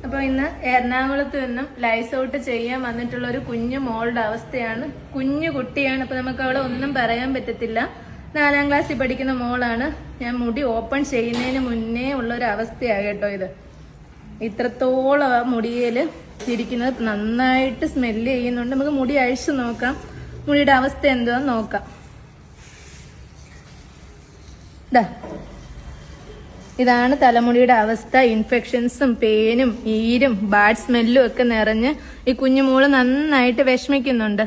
അപ്പോൾ ഇന്ന് എറണാകുളത്ത് നിന്നും ലൈസ് ഔട്ട് ചെയ്യാൻ വന്നിട്ടുള്ള ഒരു കുഞ്ഞു മോളുടെ അവസ്ഥയാണ്. കുഞ്ഞു കുട്ടിയാണ്. അപ്പോൾ നമുക്ക് അവളെ ഒന്നും പറയാൻ പറ്റത്തില്ല. 4ാം ക്ലാസ്സിൽ പഠിക്കുന്ന മോളാണ്. ഞാൻ മുടി ഓപ്പൺ ചെയ്യുന്നതിന് മുന്നേ ഉള്ള ഒരു അവസ്ഥയാണ് കേട്ടോ ഇത്. ഇത്രത്തോളം ആ മുടിയിൽ ഇരിക്കുന്നത് നന്നായിട്ട് സ്മെല്ല് ചെയ്യുന്നുണ്ട്. നമുക്ക് മുടി അഴിച്ചു നോക്കാം, മുടിയുടെ അവസ്ഥ എന്താന്ന് നോക്കാം. ഇതാണ് തലമുടിയുടെ അവസ്ഥ. ഇൻഫെക്ഷൻസും പേനും ഈരും ബാഡ് സ്മെല്ലും ഒക്കെ നിറഞ്ഞ് ഈ കുഞ്ഞുമോള് നന്നായിട്ട് വിഷമിക്കുന്നുണ്ട്.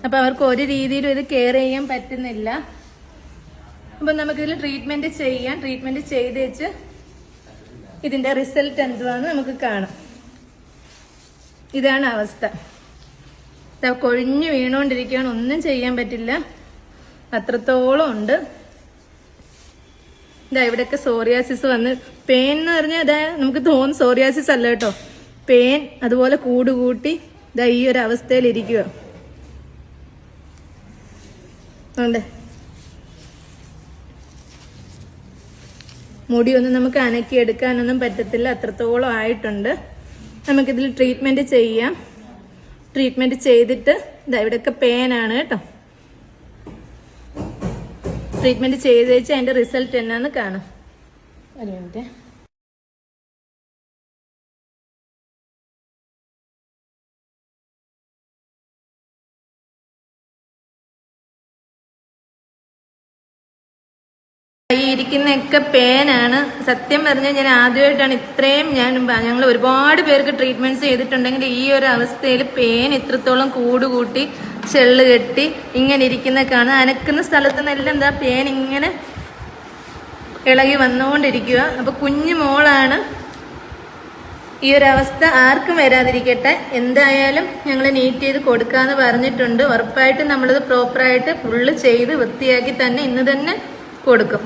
അപ്പൊ അവർക്ക് ഒരു രീതിയിലും ഇത് കെയർ ചെയ്യാൻ പറ്റുന്നില്ല. അപ്പൊ നമുക്കിതിൽ ട്രീറ്റ്മെന്റ് ചെയ്യാം. ട്രീറ്റ്മെന്റ് ചെയ്ത് വെച്ച് ഇതിന്റെ റിസൾട്ട് എന്തുവാന്ന് നമുക്ക് കാണാം. ഇതാണ് അവസ്ഥ. കൊഴിഞ്ഞു വീണോണ്ടിരിക്കുകയാണ്. ഒന്നും ചെയ്യാൻ പറ്റില്ല, അത്രത്തോളം ഉണ്ട്. ഇവിടെയൊക്കെ സോറിയാസിസ് വന്ന് പെയിൻ എന്ന് പറഞ്ഞാൽ ഇതാ നമുക്ക് തോന്നും സോറിയാസിസ് അല്ല കേട്ടോ, പെയിൻ അതുപോലെ കൂടുകൂട്ടി ഇതാ ഈ ഒരു അവസ്ഥയിൽ ഇരിക്കുക. മുടിയൊന്നും നമുക്ക് അനക്കിയെടുക്കാനൊന്നും പറ്റത്തില്ല, അത്രത്തോളം ആയിട്ടുണ്ട്. നമുക്കിതിൽ ട്രീറ്റ്മെന്റ് ചെയ്യാം. ട്രീറ്റ്മെന്റ് ചെയ്തിട്ട് ഇതാ ഇവിടെയൊക്കെ പെയിനാണ് കേട്ടോ. ട്രീറ്റ്മെന്റ് ചെയ്ത് വെച്ച് അതിന്റെ റിസൾട്ട് എന്നാന്ന് കാണാം. ഒരു മിനിറ്റ്. ഈ ഇരിക്കുന്നൊക്കെ പേനാണ്. സത്യം പറഞ്ഞാൽ ഞാൻ ആദ്യമായിട്ടാണ് ഇത്രയും ഞങ്ങൾ ഒരുപാട് പേർക്ക് ട്രീറ്റ്മെന്റ്സ് ചെയ്തിട്ടുണ്ടെങ്കിൽ ഈ ഒരു അവസ്ഥയിൽ പേൻ ഇത്രത്തോളം കൂടുകൂട്ടി ചെള്ള് കെട്ടി ഇങ്ങനെ ഇരിക്കുന്ന കാണാം. അനക്കുന്ന സ്ഥലത്ത് നിന്നെല്ലാം എന്താ പേൻ ഇങ്ങനെ ഇളകി വന്നുകൊണ്ടിരിക്കുക. അപ്പൊ കുഞ്ഞു മോളാണ്. ഈ ഒരു അവസ്ഥ ആർക്കും വരാതിരിക്കട്ടെ. എന്തായാലും ഞങ്ങൾ നീറ്റ് ചെയ്ത് കൊടുക്കാന്ന് പറഞ്ഞിട്ടുണ്ട്. ഉറപ്പായിട്ടും നമ്മളിത് പ്രോപ്പറായിട്ട് ഫുള്ള് ചെയ്ത് വൃത്തിയാക്കി തന്നെ ഇന്ന് തന്നെ കൊടുക്കും.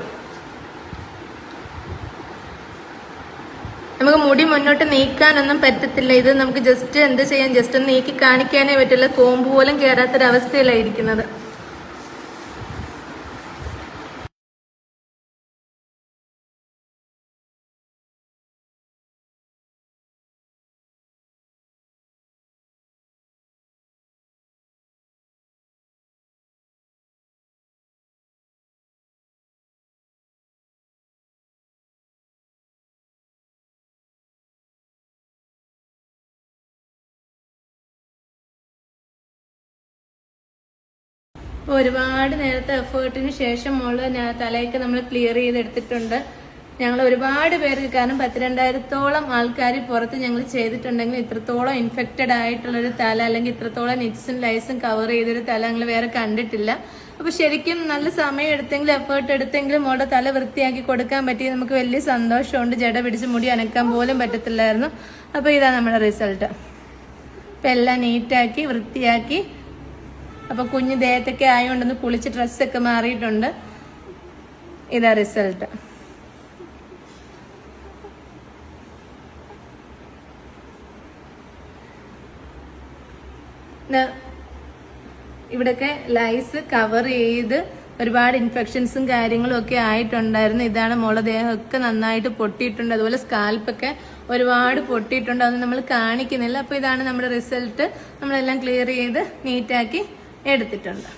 നമുക്ക് മുടി മുന്നോട്ട് നീക്കാനൊന്നും പറ്റത്തില്ല. ഇത് നമുക്ക് ജസ്റ്റ് എന്ത് ചെയ്യാൻ, ജസ്റ്റ് ഒന്ന് നീക്കി കാണിക്കാനേ പറ്റില്ല. കോമ്പ് പോലും കയറാത്തൊരവസ്ഥയിലായിരിക്കുന്നത്. ഒരുപാട് നേരത്തെ എഫേർട്ടിന് ശേഷം മോള് തലയൊക്കെ നമ്മൾ ക്ലിയർ ചെയ്തെടുത്തിട്ടുണ്ട്. ഞങ്ങൾ ഒരുപാട് പേർക്ക്, കാരണം 12,000-ഓളം ആൾക്കാർ പുറത്ത് ഞങ്ങൾ ചെയ്തിട്ടുണ്ടെങ്കിൽ ഇത്രത്തോളം ഇൻഫെക്റ്റഡ് ആയിട്ടുള്ളൊരു തല, അല്ലെങ്കിൽ ഇത്രത്തോളം നിറ്റ്സും ലൈസും കവർ ചെയ്തൊരു തല ഞങ്ങൾ വേറെ കണ്ടിട്ടില്ല. അപ്പൊ ശരിക്കും നല്ല സമയം എടുത്തെങ്കിലും എഫേർട്ട് എടുത്തെങ്കിലും മോളുടെ തല വൃത്തിയാക്കി കൊടുക്കാൻ പറ്റി. നമുക്ക് വലിയ സന്തോഷമുണ്ട്. ജട പിടിച്ച് മുടി അനക്കാൻ പോലും പറ്റത്തില്ലായിരുന്നു. അപ്പൊ ഇതാണ് നമ്മുടെ റിസൾട്ട്. അപ്പൊ എല്ലാം നീറ്റാക്കി വൃത്തിയാക്കി. അപ്പൊ കുഞ്ഞ് ദേഹത്തൊക്കെ ആയതുകൊണ്ടൊന്ന് കുളിച്ച് ഡ്രസ്സൊക്കെ മാറിയിട്ടുണ്ട്. ഇതാ റിസൾട്ട്. ഇവിടൊക്കെ ലൈസ് കവർ ചെയ്ത് ഒരുപാട് ഇൻഫെക്ഷൻസും കാര്യങ്ങളും ഒക്കെ ആയിട്ടുണ്ടായിരുന്നു. ഇതാണ് മോളെ ദേഹമൊക്കെ നന്നായിട്ട് പൊട്ടിയിട്ടുണ്ട്. അതുപോലെ സ്കാൽപ്പൊക്കെ ഒരുപാട് പൊട്ടിയിട്ടുണ്ട്. അതൊന്നും നമ്മൾ കാണിക്കുന്നില്ല. അപ്പൊ ഇതാണ് നമ്മുടെ റിസൾട്ട്. നമ്മളെല്ലാം ക്ലിയർ ചെയ്ത് നീറ്റാക്കി എടുത്തിട്ടുണ്ട്.